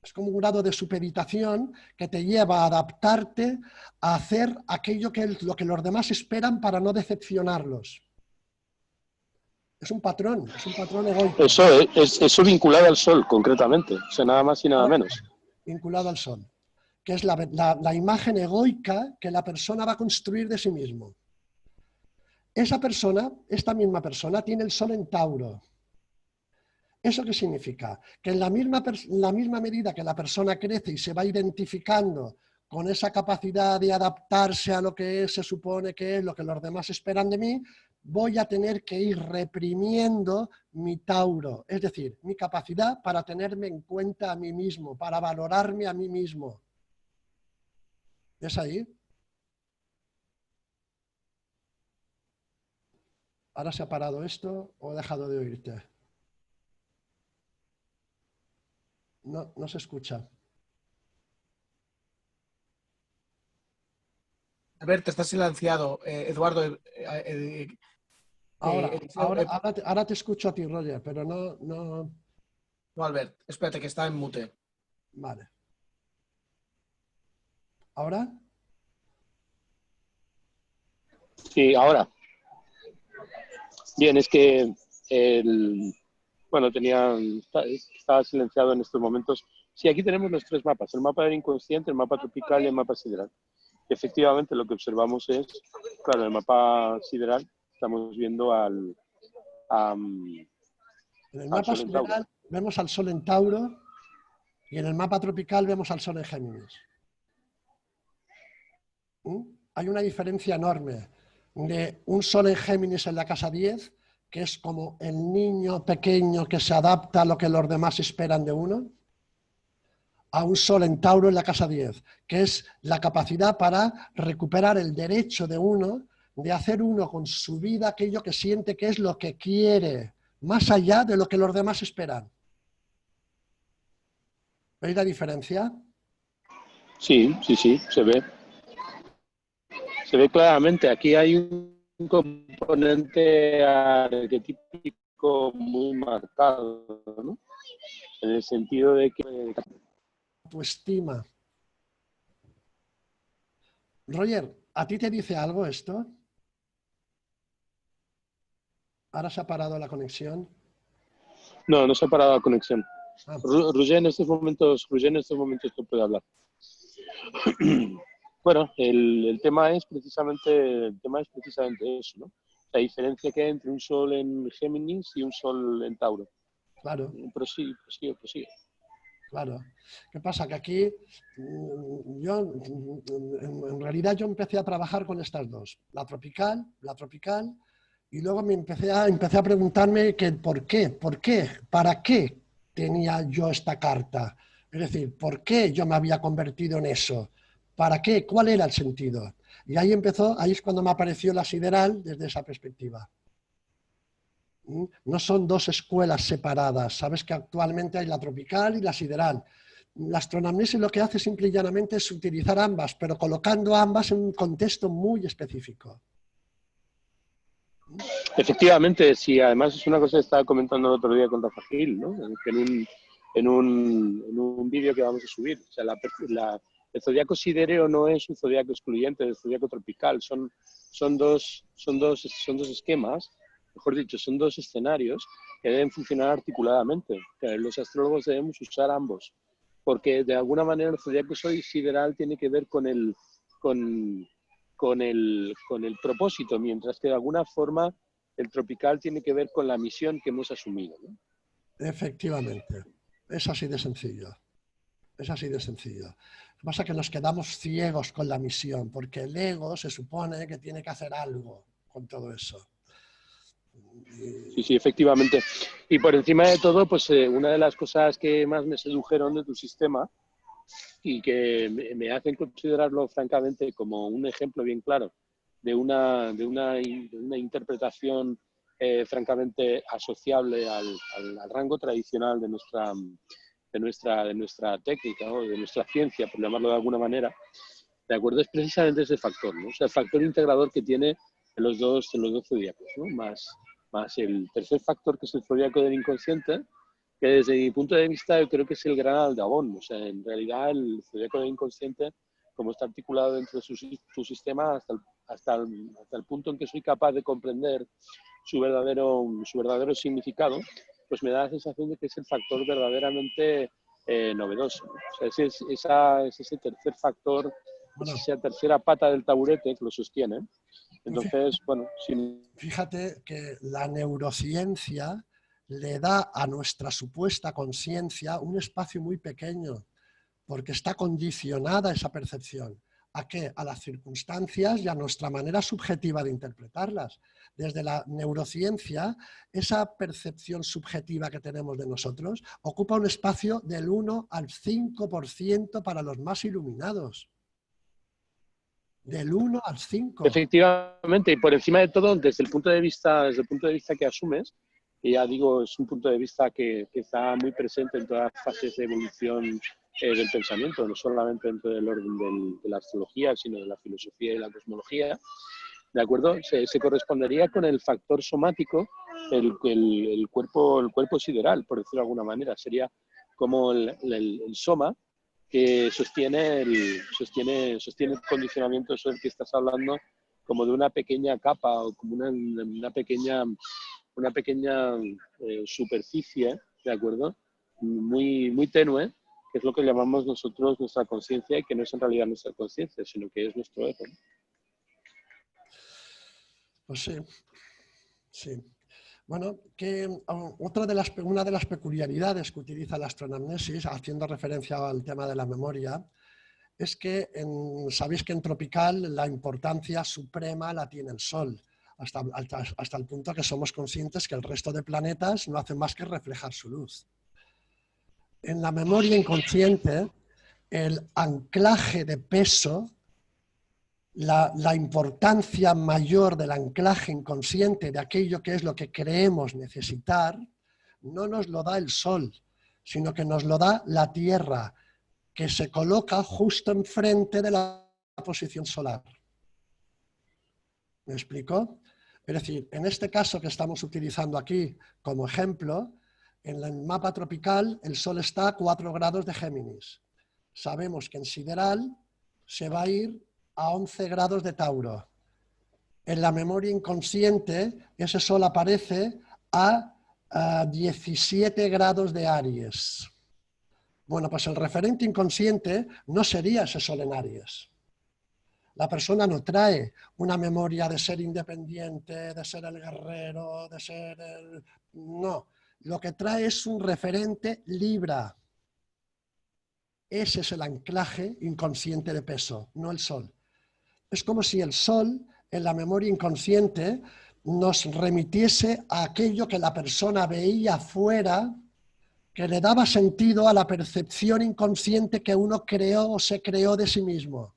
Es como un grado de supeditación que te lleva a adaptarte a hacer aquello lo que los demás esperan para no decepcionarlos. Es un patrón egoico. Eso vinculado al sol, concretamente. O sea, nada más y nada menos. Vinculado al sol. Que es la imagen egoica que la persona va a construir de sí mismo. Esa persona, esta misma persona, tiene el sol en Tauro. ¿Eso qué significa? Que en la misma medida que la persona crece y se va identificando con esa capacidad de adaptarse a lo que se supone que es, lo que los demás esperan de mí, voy a tener que ir reprimiendo mi Tauro, es decir, mi capacidad para tenerme en cuenta a mí mismo, para valorarme a mí mismo. ¿Es ahí? ¿Ahora se ha parado esto o he dejado de oírte? No, no se escucha. Albert, estás silenciado. Eduardo. Ahora te escucho a ti, Roger, pero no... No, Albert, espérate, que está en mute. Vale. ¿Ahora? Sí, ahora. Bien, es que estaba silenciado en estos momentos. Sí, aquí tenemos los tres mapas, el mapa del inconsciente, el mapa tropical y el mapa sideral. Y efectivamente lo que observamos es, claro, el mapa sideral estamos viendo en el mapa sideral vemos al Sol en Tauro y en el mapa tropical vemos al Sol en Géminis. Hay una diferencia enorme de un Sol en Géminis en la casa 10, que es como el niño pequeño que se adapta a lo que los demás esperan de uno, a un Sol en Tauro en la casa 10, que es la capacidad para recuperar el derecho de uno de hacer uno con su vida aquello que siente que es lo que quiere, más allá de lo que los demás esperan. ¿Veis la diferencia? Sí, se ve. Se ve claramente. Aquí hay un componente arquetípico muy marcado, ¿no? En el sentido de que... Tu estima. Roger, ¿a ti te dice algo esto? ¿Ahora se ha parado la conexión? No se ha parado la conexión. Roger en estos momentos no puede hablar. Bueno, el tema es precisamente eso, ¿no? La diferencia que hay entre un Sol en Géminis y un Sol en Tauro. Claro. Prosigue. Claro. ¿Qué pasa? Que aquí en realidad yo empecé a trabajar con estas dos, la tropical, y luego empecé a preguntarme que por qué, para qué tenía yo esta carta. Es decir, ¿por qué yo me había convertido en eso? ¿Para qué? ¿Cuál era el sentido? Y ahí es cuando me apareció la sideral desde esa perspectiva. No son dos escuelas separadas, sabes que actualmente hay la tropical y la sideral. La astronomía lo que hace simple y llanamente es utilizar ambas, pero colocando ambas en un contexto muy específico. Efectivamente, sí, además es una cosa que estaba comentando el otro día con Rafa Gil, ¿no? En un vídeo que vamos a subir. O sea, el zodiaco sidereo no es un zodiaco excluyente del zodiaco tropical, son dos esquemas, mejor dicho, son dos escenarios que deben funcionar articuladamente. Los astrólogos debemos usar ambos, porque de alguna manera el zodiaco sideral tiene que ver con el propósito, mientras que de alguna forma el tropical tiene que ver con la misión que hemos asumido, ¿no? Efectivamente, es así de sencillo. Es así de sencillo. Lo que pasa es que nos quedamos ciegos con la misión, porque el ego se supone que tiene que hacer algo con todo eso. Sí, efectivamente. Y por encima de todo, pues una de las cosas que más me sedujeron de tu sistema y que me hacen considerarlo francamente como un ejemplo bien claro de una interpretación francamente asociable al rango tradicional de nuestra técnica, ¿no? De nuestra ciencia, por llamarlo de alguna manera, ¿de acuerdo? Es precisamente ese factor, ¿no? O sea, el factor integrador que tiene en los dos zodíacos, ¿no? Más el tercer factor, que es el zodíaco del inconsciente, que desde mi punto de vista yo creo que es el gran aldabón. O sea, en realidad el zodíaco del inconsciente, como está articulado dentro de su sistema, hasta el punto en que soy capaz de comprender su verdadero significado, pues me da la sensación de que es el factor verdaderamente novedoso, ¿no? O sea, es ese tercer factor, Bueno, es esa tercera pata del taburete que lo sostiene. Entonces, bueno, fíjate que la neurociencia le da a nuestra supuesta conciencia un espacio muy pequeño, porque está condicionada esa percepción. ¿A qué? A las circunstancias y a nuestra manera subjetiva de interpretarlas. Desde la neurociencia, esa percepción subjetiva que tenemos de nosotros ocupa un espacio del 1 al 5% para los más iluminados. Del 1 al 5. efectivamente, y por encima de todo, desde el punto de vista que asumes, que ya digo, es un punto de vista que está muy presente en todas las fases de evolución del pensamiento, no solamente dentro del orden de la astrología, sino de la filosofía y la cosmología, ¿de acuerdo? Se correspondería con el factor somático, el cuerpo sideral, por decirlo de alguna manera. Sería como el soma que sostiene el condicionamiento sobre el que estás hablando, como de una pequeña capa o como una pequeña superficie, ¿de acuerdo? Muy, muy tenue, que es lo que llamamos nosotros nuestra conciencia, y que no es en realidad nuestra conciencia, sino que es nuestro ego, ¿no? Pues sí, sí. Bueno, una de las peculiaridades que utiliza la astronamnesis, haciendo referencia al tema de la memoria, es que sabéis que en tropical la importancia suprema la tiene el Sol, hasta el punto que somos conscientes que el resto de planetas no hacen más que reflejar su luz. En la memoria inconsciente, el anclaje de peso, la importancia mayor del anclaje inconsciente de aquello que es lo que creemos necesitar, no nos lo da el Sol, sino que nos lo da la Tierra, que se coloca justo enfrente de la posición solar. ¿Me explico? Es decir, en este caso que estamos utilizando aquí como ejemplo, en el mapa tropical el Sol está a 4 grados de Géminis. Sabemos que en sideral se va a ir a 11 grados de Tauro. En la memoria inconsciente ese Sol aparece a 17 grados de Aries. Bueno, pues el referente inconsciente no sería ese Sol en Aries. La persona no trae una memoria de ser independiente, de ser el guerrero, de ser el... No, lo que trae es un referente Libra. Ese es el anclaje inconsciente de peso, no el Sol. Es como si el Sol, en la memoria inconsciente, nos remitiese a aquello que la persona veía afuera, que le daba sentido a la percepción inconsciente que uno creó o se creó de sí mismo.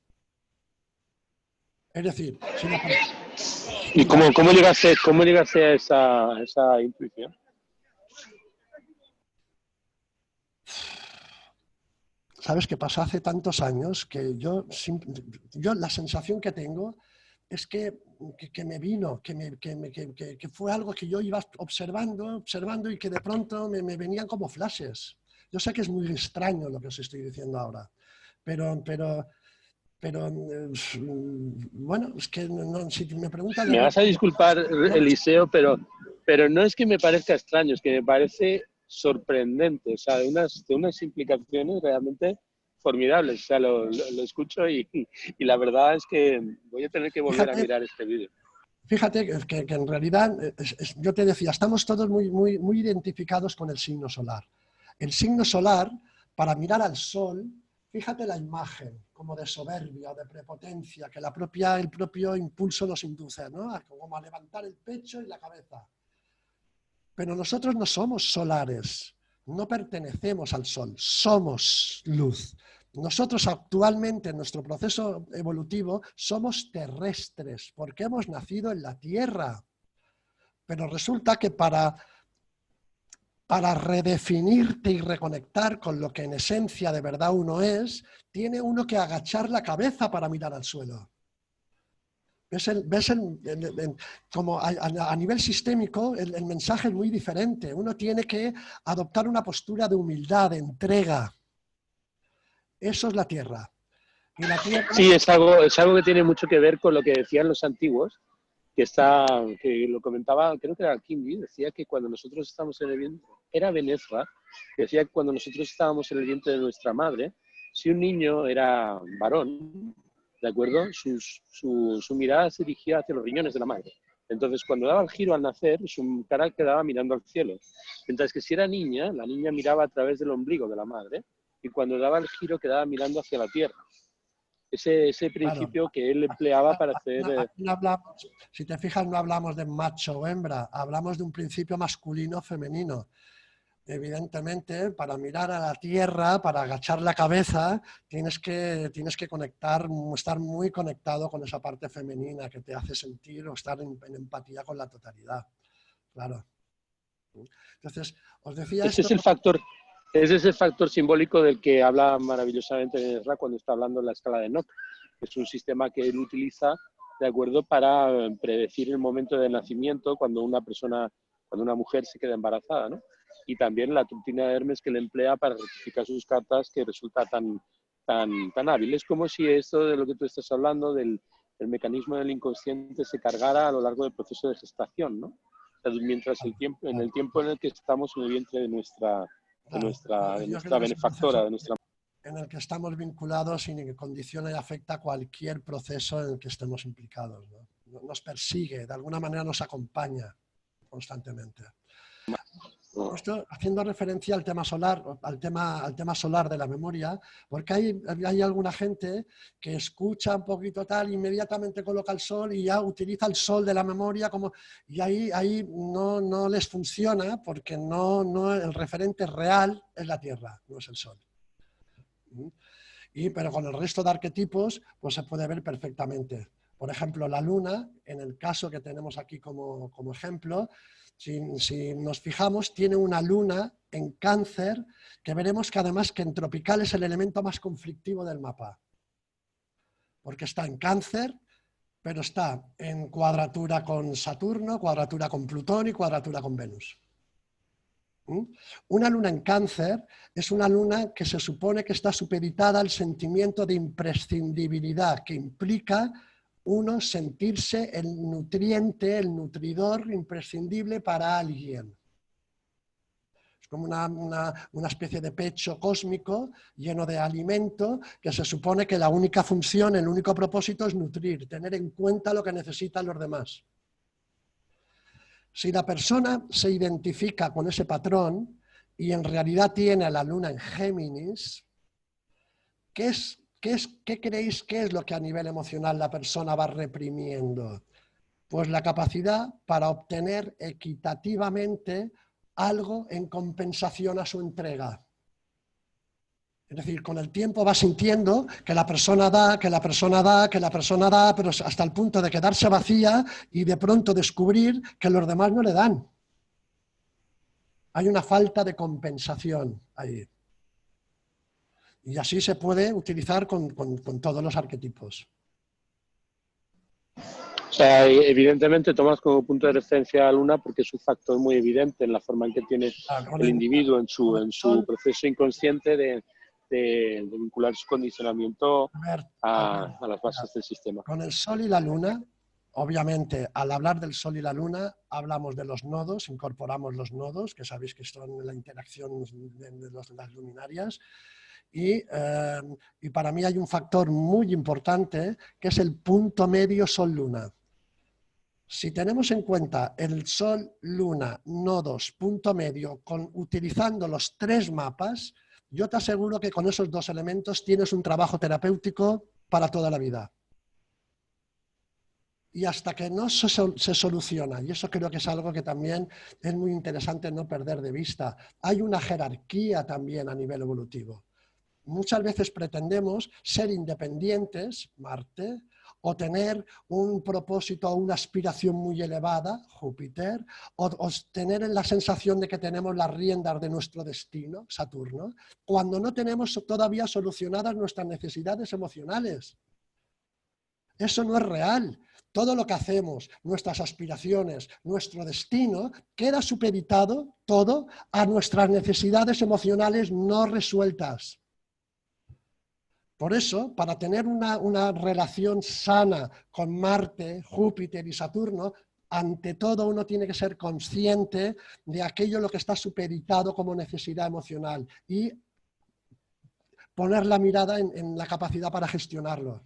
Es decir, si la ¿Y cómo llegaste a esa intuición? ¿Sabes qué pasa? Hace tantos años que yo la sensación que tengo es que me vino, que fue algo que yo iba observando y que de pronto me venían como flashes. Yo sé que es muy extraño lo que os estoy diciendo ahora, pero bueno, es que no, si me preguntas... Me vas a disculpar, Eliseo, pero no es que me parezca extraño, es que me parece sorprendente, o sea, de unas implicaciones realmente formidables. O sea, lo escucho y la verdad es que voy a tener que volver a mirar este vídeo. Fíjate que en realidad, yo te decía, estamos todos muy identificados con el signo solar. El signo solar, para mirar al Sol, fíjate la imagen como de soberbia o de prepotencia que el propio impulso nos induce, ¿no? Como a levantar el pecho y la cabeza. Pero nosotros no somos solares, no pertenecemos al Sol, somos luz. Nosotros actualmente en nuestro proceso evolutivo somos terrestres porque hemos nacido en la Tierra. Pero resulta que para redefinirte y reconectar con lo que en esencia de verdad uno es, tiene uno que agachar la cabeza para mirar al suelo. Como a nivel sistémico el mensaje es muy diferente. Uno tiene que adoptar una postura de humildad, de entrega. Eso es la Tierra. Y la Tierra... Sí, es algo que tiene mucho que ver con lo que decían los antiguos, que lo comentaba, creo que era Kimby, decía que cuando nosotros estábamos en el vientre, era Benesra, que decía que cuando nosotros estábamos en el vientre de nuestra madre, si un niño era varón, ¿de acuerdo? Su mirada se dirigía hacia los riñones de la madre. Entonces, cuando daba el giro al nacer, su cara quedaba mirando al cielo. Mientras que si era niña, la niña miraba a través del ombligo de la madre, y cuando daba el giro quedaba mirando hacia la tierra. Ese principio, claro, que él empleaba para hacer... No hablamos, si te fijas, no hablamos de macho o hembra, hablamos de un principio masculino-femenino. Evidentemente, para mirar a la tierra, para agachar la cabeza, tienes que conectar, estar muy conectado con esa parte femenina que te hace sentir o estar en empatía con la totalidad. Claro. Entonces, os decía ese esto... Ese es el factor simbólico del que habla maravillosamente Ezra cuando está hablando en la escala de Nock. Es un sistema que él utiliza, de acuerdo, para predecir el momento de nacimiento cuando una mujer se queda embarazada, ¿no? Y también la rutina de Hermes que le emplea para rectificar sus cartas, que resulta tan hábil. Es como si esto de lo que tú estás hablando, del mecanismo del inconsciente, se cargara a lo largo del proceso de gestación, ¿no? O sea, mientras en el tiempo en el que estamos en el vientre de nuestra benefactora, de nuestra... En el que estamos vinculados y que condiciona y afecta cualquier proceso en el que estemos implicados, ¿no? Nos persigue, de alguna manera nos acompaña constantemente. Esto haciendo referencia al tema solar, al tema solar de la memoria, porque hay alguna gente que escucha un poquito tal, inmediatamente coloca el sol y ya utiliza el sol de la memoria como, y ahí no les funciona porque el referente real es la Tierra, no es el sol. Pero con el resto de arquetipos pues se puede ver perfectamente. Por ejemplo, la luna, en el caso que tenemos aquí como ejemplo, si nos fijamos, tiene una luna en Cáncer, que veremos que además que en tropical es el elemento más conflictivo del mapa. Porque está en Cáncer, pero está en cuadratura con Saturno, cuadratura con Plutón y cuadratura con Venus. Una luna en Cáncer es una luna que se supone que está supeditada al sentimiento de imprescindibilidad, que implica uno sentirse el nutriente, el nutridor imprescindible para alguien. Es como una especie de pecho cósmico lleno de alimento que se supone que la única función, el único propósito es nutrir, tener en cuenta lo que necesitan los demás. Si la persona se identifica con ese patrón y en realidad tiene a la luna en Géminis, ¿qué creéis que es lo que a nivel emocional la persona va reprimiendo? Pues la capacidad para obtener equitativamente algo en compensación a su entrega. Es decir, con el tiempo va sintiendo que la persona da, que la persona da, que la persona da, pero hasta el punto de quedarse vacía y de pronto descubrir que los demás no le dan. Hay una falta de compensación ahí. Y así se puede utilizar con todos los arquetipos. O sea, evidentemente tomas como punto de referencia a la luna porque es un factor muy evidente en la forma en que tiene el individuo en su proceso inconsciente de vincular su condicionamiento a las bases del sistema. Con el Sol y la Luna, obviamente, al hablar del Sol y la Luna, hablamos de los nodos, incorporamos los nodos, que sabéis que son la interacción de las luminarias, y para mí hay un factor muy importante, que es el punto medio Sol-Luna. Si tenemos en cuenta el Sol, Luna, nodos, punto medio, utilizando los 3 mapas, yo te aseguro que con esos 2 elementos tienes un trabajo terapéutico para toda la vida. Y hasta que no se soluciona, y eso creo que es algo que también es muy interesante no perder de vista, hay una jerarquía también a nivel evolutivo. Muchas veces pretendemos ser independientes, Marte, o tener un propósito o una aspiración muy elevada, Júpiter, o tener la sensación de que tenemos las riendas de nuestro destino, Saturno, cuando no tenemos todavía solucionadas nuestras necesidades emocionales. Eso no es real. Todo lo que hacemos, nuestras aspiraciones, nuestro destino, queda supeditado todo a nuestras necesidades emocionales no resueltas. Por eso, para tener una relación sana con Marte, Júpiter y Saturno, ante todo uno tiene que ser consciente de aquello lo que está supeditado como necesidad emocional y poner la mirada en la capacidad para gestionarlo.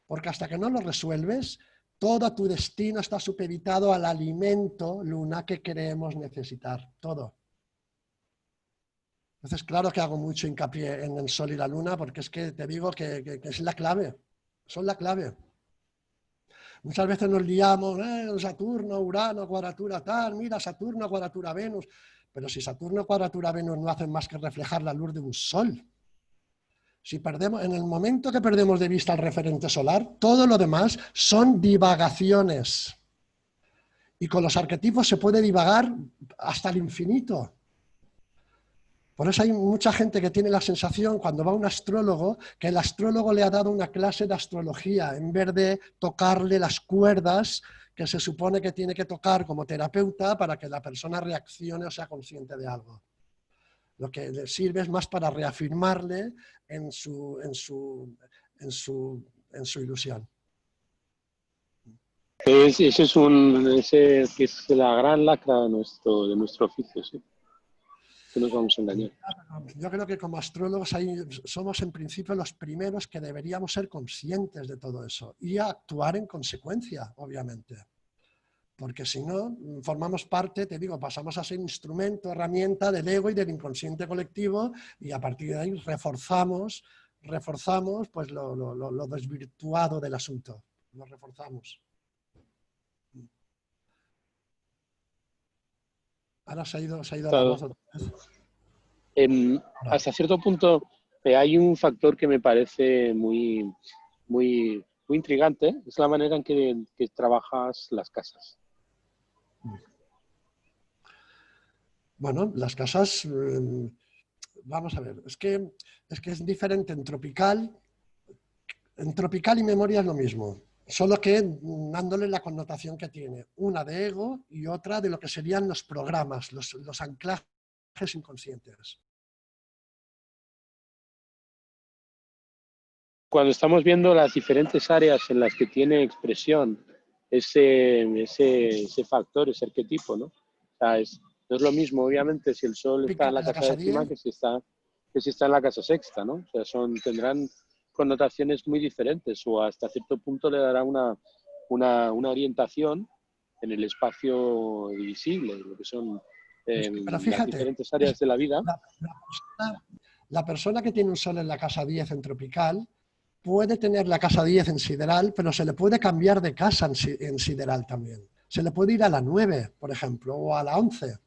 Porque hasta que no lo resuelves, todo tu destino está supeditado al alimento, Luna, que queremos necesitar. Todo. Entonces, claro que hago mucho hincapié en el Sol y la Luna, porque es que te digo que es la clave. Son la clave. Muchas veces nos liamos, Saturno, Urano, cuadratura tal, mira, Saturno, cuadratura Venus. Pero si Saturno, cuadratura Venus no hacen más que reflejar la luz de un Sol. Si perdemos, en el momento que perdemos de vista el referente solar, todo lo demás son divagaciones. Y con los arquetipos se puede divagar hasta el infinito. Por eso hay mucha gente que tiene la sensación, cuando va a un astrólogo, que el astrólogo le ha dado una clase de astrología, en vez de tocarle las cuerdas que se supone que tiene que tocar como terapeuta para que la persona reaccione o sea consciente de algo. Lo que le sirve es más para reafirmarle en su ilusión. Ese que es la gran lacra de nuestro oficio, ¿sí? Que nos vamos a engañar. Yo creo que como astrólogos somos en principio los primeros que deberíamos ser conscientes de todo eso y actuar en consecuencia, obviamente. Porque si no, formamos parte, te digo, pasamos a ser instrumento, herramienta del ego y del inconsciente colectivo y a partir de ahí reforzamos pues, lo desvirtuado del asunto. Lo reforzamos. Ahora se ha ido la voz otra vez. Hasta cierto punto hay un factor que me parece muy intrigante, es la manera en que trabajas las casas. Bueno, las casas, vamos a ver, es que es diferente en tropical y memoria es lo mismo, solo que dándole la connotación que tiene, una de ego y otra de lo que serían los programas, los anclajes inconscientes. Cuando estamos viendo las diferentes áreas en las que tiene expresión ese factor, ese arquetipo, ¿no? O sea, no es lo mismo, obviamente, si el Sol está en la casa décima que si está en la casa sexta, ¿no? O sea, tendrán connotaciones muy diferentes o hasta cierto punto le dará una orientación en el espacio divisible, lo que son fíjate, las diferentes áreas de la vida. La persona que tiene un Sol en la casa 10 en tropical puede tener la casa 10 en sideral, pero se le puede cambiar de casa en sideral también. Se le puede ir a la 9, por ejemplo, o a la 11.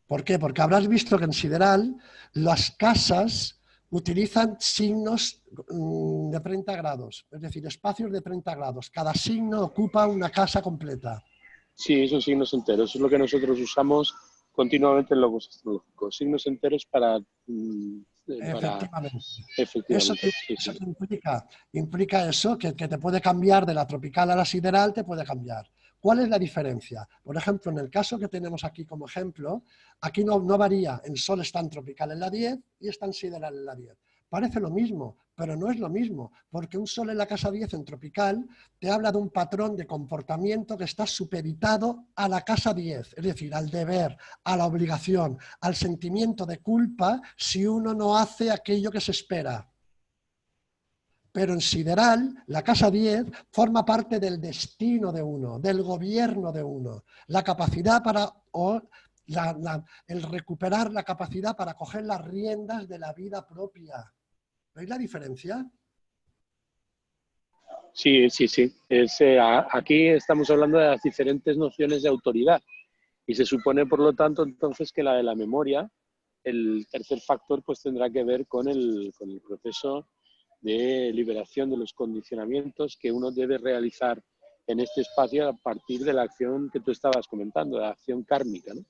¿Por qué? Porque habrás visto que en sideral las casas utilizan signos de 30 grados, es decir, espacios de 30 grados. Cada signo ocupa una casa completa. Sí, son signos enteros. Es lo que nosotros usamos continuamente en logos astrológicos. Signos enteros para... Efectivamente. Efectivamente. Eso implica eso, que te puede cambiar de la tropical a la sideral, te puede cambiar. ¿Cuál es la diferencia? Por ejemplo, en el caso que tenemos aquí como ejemplo, aquí no varía, el Sol está en tropical en la 10 y está en sideral en la 10. Parece lo mismo, pero no es lo mismo, porque un Sol en la casa 10 en tropical te habla de un patrón de comportamiento que está supeditado a la casa 10, es decir, al deber, a la obligación, al sentimiento de culpa si uno no hace aquello que se espera. Pero en sideral, la casa 10 forma parte del destino de uno, del gobierno de uno, la capacidad el recuperar la capacidad para coger las riendas de la vida propia. ¿Veis la diferencia? Sí. Aquí estamos hablando de las diferentes nociones de autoridad y se supone, por lo tanto, entonces que la de la memoria, el tercer factor, pues tendrá que ver con el proceso de liberación de los condicionamientos que uno debe realizar en este espacio a partir de la acción que tú estabas comentando, de la acción kármica, ¿no?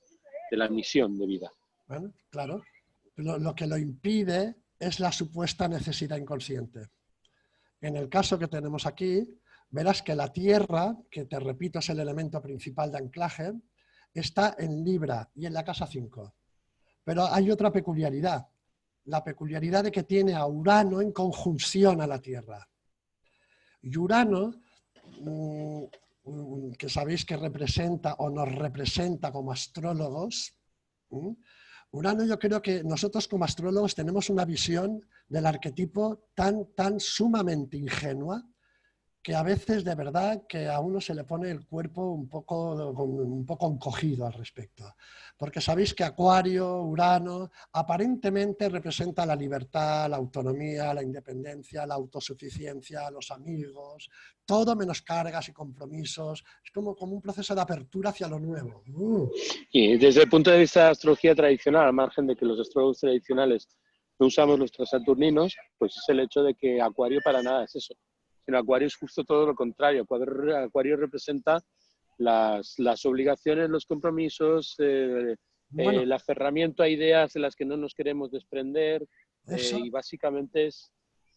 De la misión de vida. Bueno, claro. Lo que lo impide es la supuesta necesidad inconsciente. En el caso que tenemos aquí, verás que la Tierra, que te repito es el elemento principal de anclaje, está en Libra y en la casa 5. Pero hay otra peculiaridad, la peculiaridad de que tiene a Urano en conjunción a la Tierra. Y Urano, que sabéis que representa o nos representa como astrólogos, Urano, yo creo que nosotros como astrólogos tenemos una visión del arquetipo tan sumamente ingenua que a veces de verdad que a uno se le pone el cuerpo un poco encogido al respecto. Porque sabéis que Acuario, Urano, aparentemente representa la libertad, la autonomía, la independencia, la autosuficiencia, los amigos, todo menos cargas y compromisos. Es como un proceso de apertura hacia lo nuevo. Y desde el punto de vista de la astrología tradicional, al margen de que los astrólogos tradicionales no usamos los transaturninos, pues es el hecho de que Acuario para nada es eso. Sino Acuario es justo todo lo contrario. Acuario representa las obligaciones, los compromisos, Bueno, el aferramiento a ideas de las que no nos queremos desprender, eso, y básicamente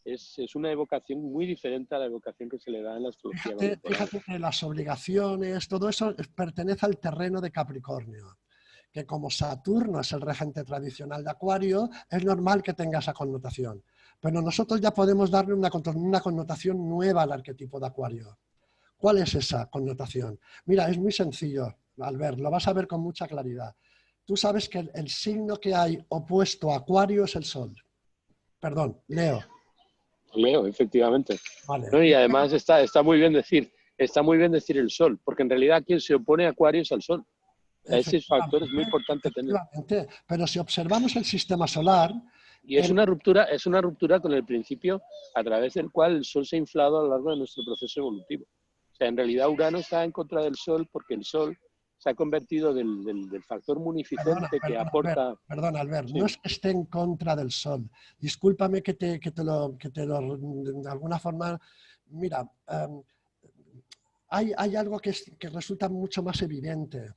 es una evocación muy diferente a la evocación que se le da en la astrología contemporánea. fíjate que las obligaciones, todo eso pertenece al terreno de Capricornio, que como Saturno es el regente tradicional de Acuario, es normal que tenga esa connotación. Pero nosotros ya podemos darle una connotación nueva al arquetipo de Acuario. ¿Cuál es esa connotación? Mira, es muy sencillo, Albert, lo vas a ver con mucha claridad. Tú sabes que el signo que hay opuesto a Acuario es el Sol. Perdón, Leo. Leo, efectivamente. Vale. ¿No? Y además está muy bien decir el Sol, porque en realidad quien se opone a Acuario es al Sol. O sea, ese factor es muy importante tener. Pero si observamos el sistema solar... Y es una ruptura con el principio a través del cual el Sol se ha inflado a lo largo de nuestro proceso evolutivo. O sea, en realidad Urano está en contra del Sol porque el Sol se ha convertido del factor munificente que aporta... Perdona, Albert, Sí. no es que esté en contra del Sol. Discúlpame que te lo, de alguna forma... Mira, hay algo que resulta mucho más evidente.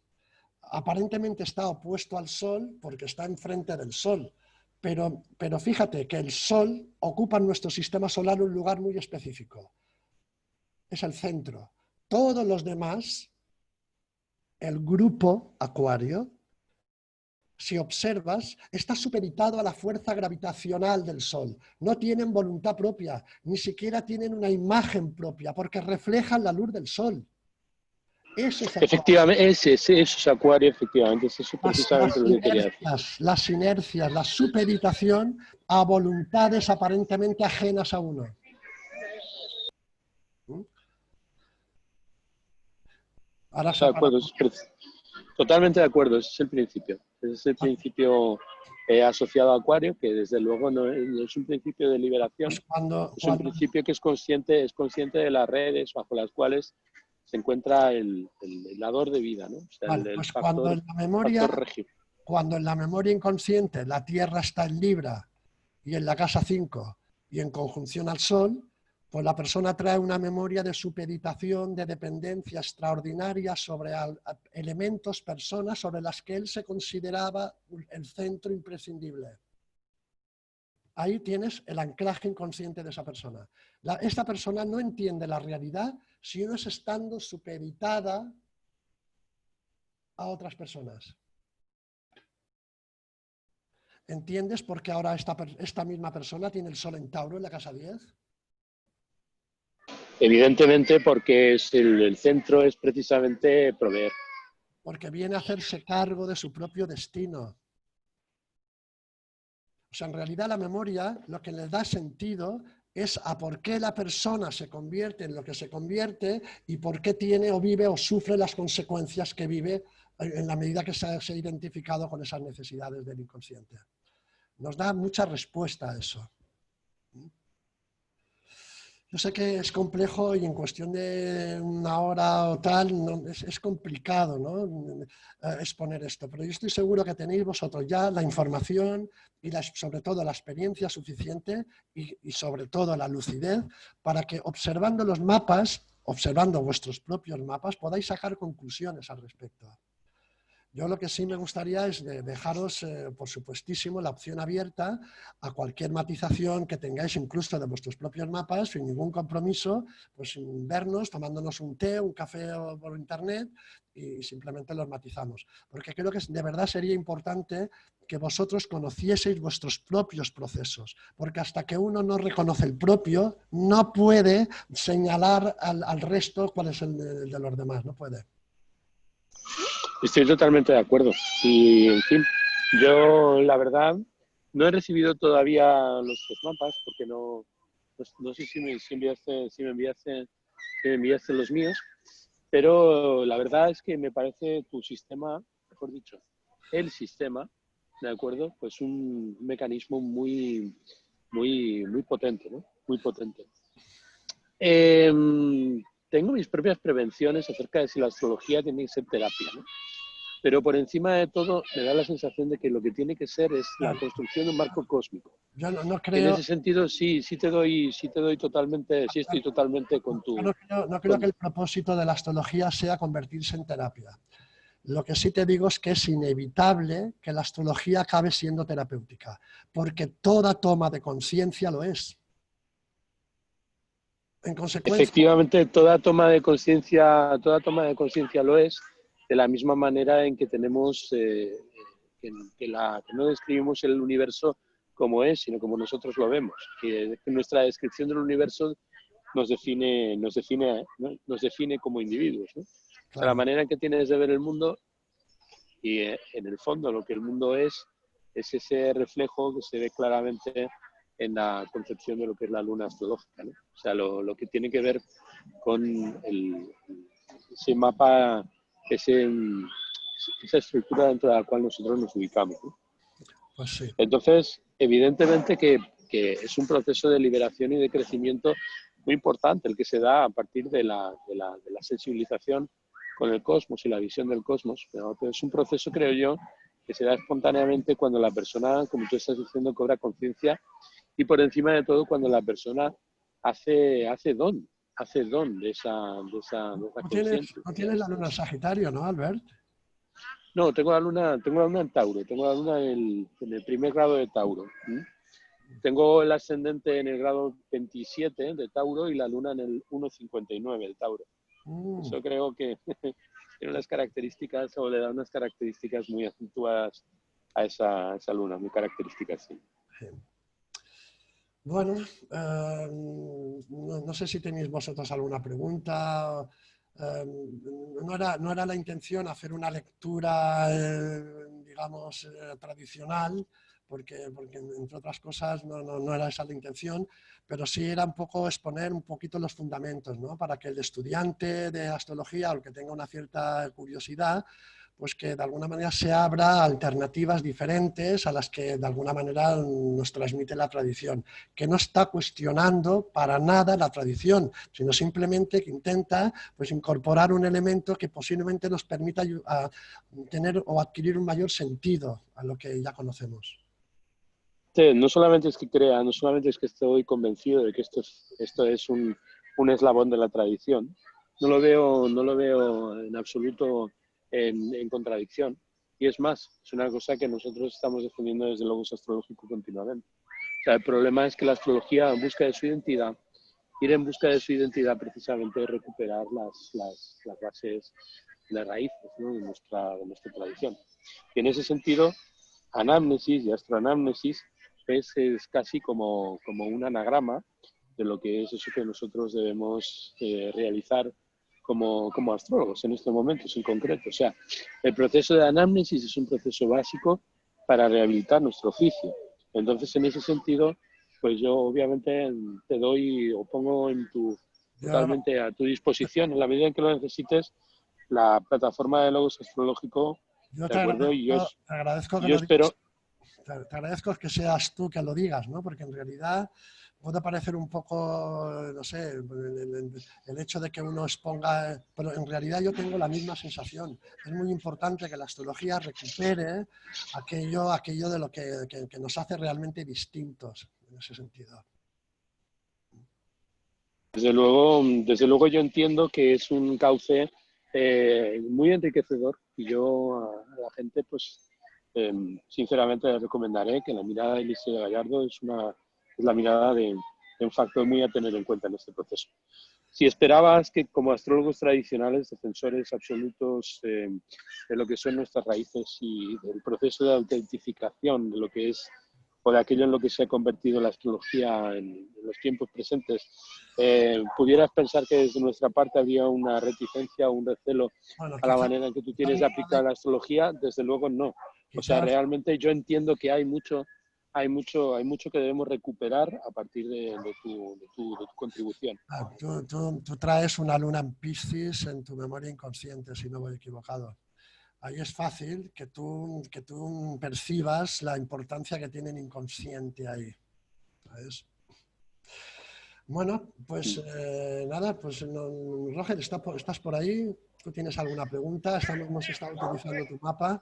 Aparentemente está opuesto al Sol porque está enfrente del Sol. Pero fíjate que el Sol ocupa en nuestro sistema solar un lugar muy específico. Es el centro. Todos los demás, el grupo Acuario, si observas, está supeditado a la fuerza gravitacional del Sol. No tienen voluntad propia, ni siquiera tienen una imagen propia, porque reflejan la luz del Sol. Eso es Acuario. Efectivamente, eso es Acuario, efectivamente. Eso es precisamente lo que quería decir. Las inercias, la supeditación a voluntades aparentemente ajenas a uno. Ahora De acuerdo, totalmente de acuerdo, ese es el principio. Ese es el principio asociado a Acuario, que desde luego no es un principio de liberación, es un principio que es consciente de las redes bajo las cuales se encuentra el dador de vida, ¿no? O sea, pues cuando en la memoria inconsciente la Tierra está en Libra y en la casa 5 y en conjunción al Sol, pues la persona trae una memoria de supeditación, de dependencia extraordinaria sobre elementos, personas sobre las que él se consideraba el centro imprescindible. Ahí tienes el anclaje inconsciente de esa persona. Esta persona no entiende la realidad si no es estando supeditada a otras personas. ¿Entiendes por qué ahora esta misma persona tiene el Sol en Tauro en la casa 10? Evidentemente porque el centro es precisamente proveer. Porque viene a hacerse cargo de su propio destino. O sea, en realidad la memoria lo que le da sentido es a por qué la persona se convierte en lo que se convierte y por qué tiene o vive o sufre las consecuencias que vive en la medida que se ha identificado con esas necesidades del inconsciente. Nos da mucha respuesta a eso. Yo sé que es complejo y en cuestión de una hora o tal es complicado, ¿no? Exponer esto, pero yo estoy seguro que tenéis vosotros ya la información y sobre todo la experiencia suficiente y sobre todo la lucidez para que observando los mapas, observando vuestros propios mapas, podáis sacar conclusiones al respecto. Yo lo que sí me gustaría es dejaros, por supuestísimo, la opción abierta a cualquier matización que tengáis, incluso de vuestros propios mapas, sin ningún compromiso, pues sin vernos, tomándonos un té, un café o por internet y simplemente los matizamos. Porque creo que de verdad sería importante que vosotros conocieseis vuestros propios procesos, porque hasta que uno no reconoce el propio, no puede señalar al resto cuál es el de los demás, no puede. Estoy totalmente de acuerdo. Y, en fin, yo, la verdad, no he recibido todavía los mapas porque no sé si me enviaste los míos, pero la verdad es que me parece tu sistema, mejor dicho, el sistema, ¿de acuerdo? Pues un mecanismo muy, muy, muy potente, ¿no? Muy potente. Tengo mis propias prevenciones acerca de si la astrología tiene que ser terapia, ¿no? Pero por encima de todo me da la sensación de que lo que tiene que ser es la construcción de un marco cósmico. Yo no En creo, ese sentido, sí te doy totalmente, sí estoy totalmente con tu... no creo que el propósito de la astrología sea convertirse en terapia. Lo que sí te digo es que es inevitable que la astrología acabe siendo terapéutica, porque toda toma de conciencia lo es. En consecuencia, Efectivamente, toda toma de conciencia lo es, de la misma manera en que tenemos que no describimos el universo como es, sino como nosotros lo vemos. Que nuestra descripción del universo nos define como individuos, ¿no? O sea, la claro, manera en que tienes de ver el mundo y en el fondo lo que el mundo es ese reflejo que se ve claramente en la concepción de lo que es la luna astrológica, ¿no? O sea, lo que tiene que ver con ese mapa, esa estructura dentro de la cual nosotros nos ubicamos, ¿no? pues sí. Entonces, evidentemente que es un proceso de liberación y de crecimiento muy importante el que se da a partir de la sensibilización con el cosmos y la visión del cosmos. Pero es un proceso, creo yo, que se da espontáneamente cuando la persona, como tú estás diciendo, cobra conciencia y por encima de todo cuando la persona hace don de esa conciencia. No tienes la luna en Sagitario, ¿no, Albert? No, tengo la luna en Tauro, tengo la luna en el primer grado de Tauro. Tengo el ascendente en el grado 27 de Tauro y la luna en el 1,59 de Tauro. Eso creo que tiene unas características o le da unas características muy acentuadas a esa luna, muy características, sí. Bueno, no sé si tenéis vosotros alguna pregunta. No era la intención hacer una lectura, digamos, tradicional, porque entre otras cosas no era esa la intención, pero sí era un poco exponer un poquito los fundamentos, ¿no? Para que el estudiante de astrología, o el que tenga una cierta curiosidad, pues que de alguna manera se abra alternativas diferentes a las que de alguna manera nos transmite la tradición, que no está cuestionando para nada la tradición, sino simplemente que intenta pues, incorporar un elemento que posiblemente nos permita tener o adquirir un mayor sentido a lo que ya conocemos. Sí, no solamente es que crea, no solamente es que estoy convencido de que esto es un eslabón de la tradición, no lo veo en absoluto en contradicción. Y es más, es una cosa que nosotros estamos defendiendo desde Logos Astrológico continuamente. O sea, el problema es que la astrología en busca de su identidad, ir en busca de su identidad precisamente es recuperar las bases, las raíces, ¿no? de nuestra tradición. Y en ese sentido, anamnesis y astroanamnesis es casi como un anagrama de lo que es eso que nosotros debemos realizar como astrólogos en estos momentos en concreto. O sea, el proceso de anamnesis es un proceso básico para rehabilitar nuestro oficio. Entonces, en ese sentido, pues yo obviamente te doy o pongo totalmente a tu disposición, en la medida en que lo necesites, la plataforma de Logos Astrológico, Yo ¿de acuerdo? Y te agradezco que yo lo digas. espero... Te agradezco que seas tú que lo digas, ¿no? Porque en realidad puede parecer un poco, no sé, el hecho de que uno exponga, pero en realidad yo tengo la misma sensación. Es muy importante que la astrología recupere aquello de lo que nos hace realmente distintos en ese sentido. Desde luego yo entiendo que es un cauce muy enriquecedor, y yo a la gente, pues, sinceramente les recomendaré que la mirada de Eliseo Gallardo es la mirada de un factor muy a tener en cuenta en este proceso. Si esperabas que como astrólogos tradicionales, defensores absolutos de lo que son nuestras raíces y del proceso de autentificación de lo que es o de aquello en lo que se ha convertido la astrología en los tiempos presentes, pudieras pensar que desde nuestra parte habría una reticencia o un recelo Bueno, a la manera en que tú tienes de aplicar la astrología, desde luego no. O sea, quizás realmente yo entiendo que hay mucho que debemos recuperar a partir de tu contribución. tú traes una luna en Piscis en tu memoria inconsciente, si no voy equivocado. Ahí es fácil que tú percibas la importancia que tiene el inconsciente ahí. ¿Sabes? Bueno, pues nada, pues Roger, ¿estás por ahí? ¿Tú tienes alguna pregunta? Hemos estado utilizando tu mapa.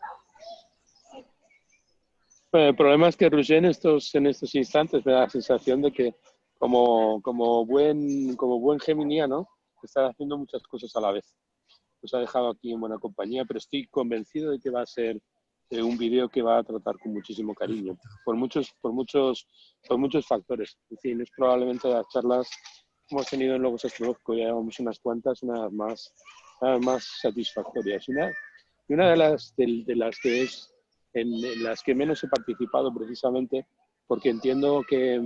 El problema es que Roger en estos instantes me da la sensación de que como buen geminiano está haciendo muchas cosas a la vez. Nos ha dejado aquí en buena compañía, pero estoy convencido de que va a ser un vídeo que va a tratar con muchísimo cariño, por muchos factores. En fin, es probablemente de las charlas que hemos tenido en Logos Astrológico, ya llevamos unas cuantas, unas más satisfactorias. Y una de las que es en las que menos he participado precisamente, porque entiendo que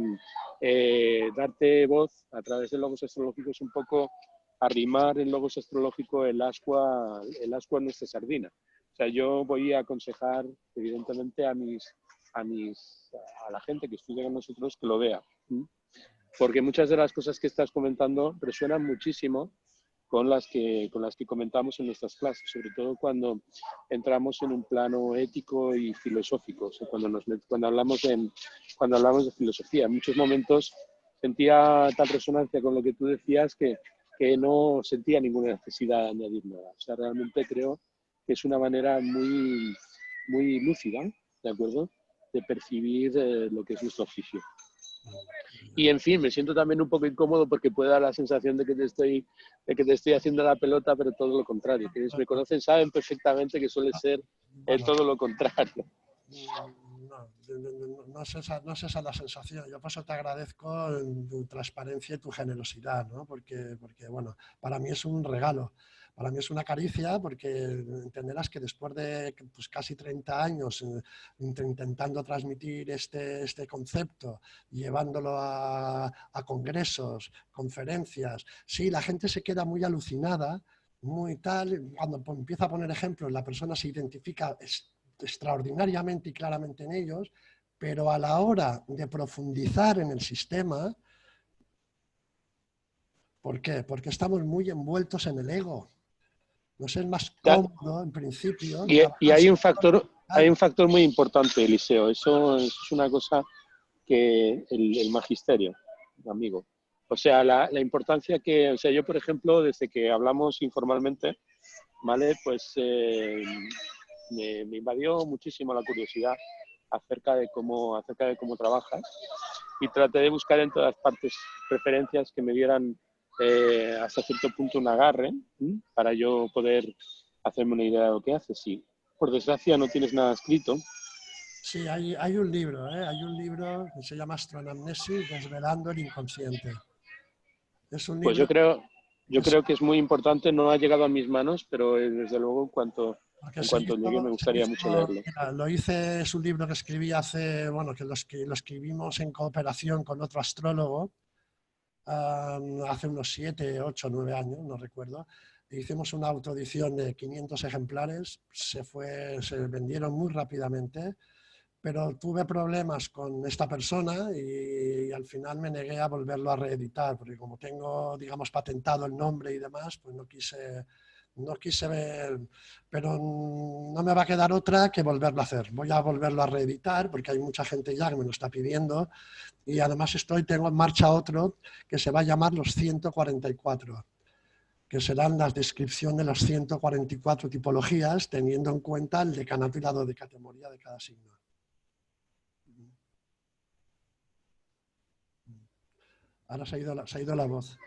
darte voz a través de Logos Astrológicos es un poco arrimar en Logos Astrológico el ascua en nuestra sardina. O sea, yo voy a aconsejar, evidentemente, a la gente que estudia con nosotros que lo vea. Porque muchas de las cosas que estás comentando resuenan muchísimo con las que comentamos en nuestras clases, sobre todo cuando entramos en un plano ético y filosófico, o sea, cuando hablamos de filosofía. En muchos momentos sentía tal resonancia con lo que tú decías que no sentía ninguna necesidad de añadir nada. O sea, realmente creo que es una manera muy, muy lúcida, ¿de acuerdo?, de percibir lo que es nuestro oficio. Y en fin, me siento también un poco incómodo porque puede dar la sensación de que te estoy haciendo la pelota, pero todo lo contrario. Quienes me conocen saben perfectamente que suele ser Bueno, todo lo contrario. no es esa la sensación. Yo por eso te agradezco tu transparencia y tu generosidad, ¿no? Porque, bueno, para mí es un regalo. Para mí es una caricia porque entenderás que después de pues, casi 30 años intentando transmitir este concepto, llevándolo a congresos, conferencias, sí, la gente se queda muy alucinada, muy tal, cuando empieza a poner ejemplos, la persona se identifica extraordinariamente y claramente en ellos, pero a la hora de profundizar en el sistema, ¿por qué? Porque estamos muy envueltos en el ego. Nos es más cómodo, en principio, Y trabajar hay un factor muy importante, Eliseo. Eso es una cosa que el magisterio, amigo. O sea, la importancia que, o sea, yo, por ejemplo, desde que hablamos informalmente, ¿vale? Pues me invadió muchísimo la curiosidad acerca de cómo trabajas, y traté de buscar en todas partes referencias que me dieran hasta cierto punto un agarre para yo poder hacerme una idea de lo que haces. Y por desgracia no tienes nada escrito. Sí, hay un libro, ¿eh? Hay un libro que se llama Astronamnesis, Desvelando el Inconsciente. Es un Pues libro yo creo que es muy importante. No ha llegado a mis manos, pero desde luego porque en cuanto llegue me gustaría mucho leerlo. mira, lo hice, es un libro que escribí hace, bueno, que lo escribimos en cooperación con otro astrólogo, hace unos 7, 8, 9 años, no recuerdo. Hicimos una autoedición de 500 ejemplares, se vendieron muy rápidamente, pero tuve problemas con esta persona y al final me negué a volverlo a reeditar, porque como tengo, digamos, patentado el nombre y demás, pues no quise ver, pero no me va a quedar otra que volverlo a hacer. Voy a volverlo a reeditar porque hay mucha gente ya que me lo está pidiendo y además tengo en marcha otro que se va a llamar Los 144, que serán la descripción de las 144 tipologías teniendo en cuenta el decanato y la dodecatemoría de cada signo. Ahora se ha ido la voz.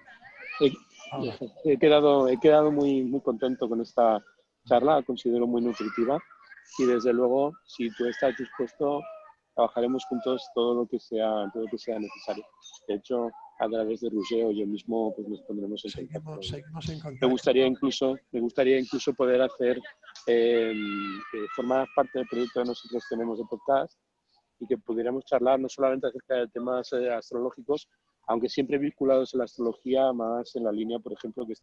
Ahora. He quedado muy contento con esta charla, la considero muy nutritiva y desde luego, si tú estás dispuesto, trabajaremos juntos todo lo que sea necesario. De hecho, a través de Roger o yo mismo pues nos pondremos en contacto. Seguimos en Me contacto. gustaría incluso poder hacer, formar parte del proyecto que nosotros tenemos de podcast y que pudiéramos charlar no solamente acerca de temas astrológicos, aunque siempre vinculados a la astrología, más en la línea, por ejemplo, que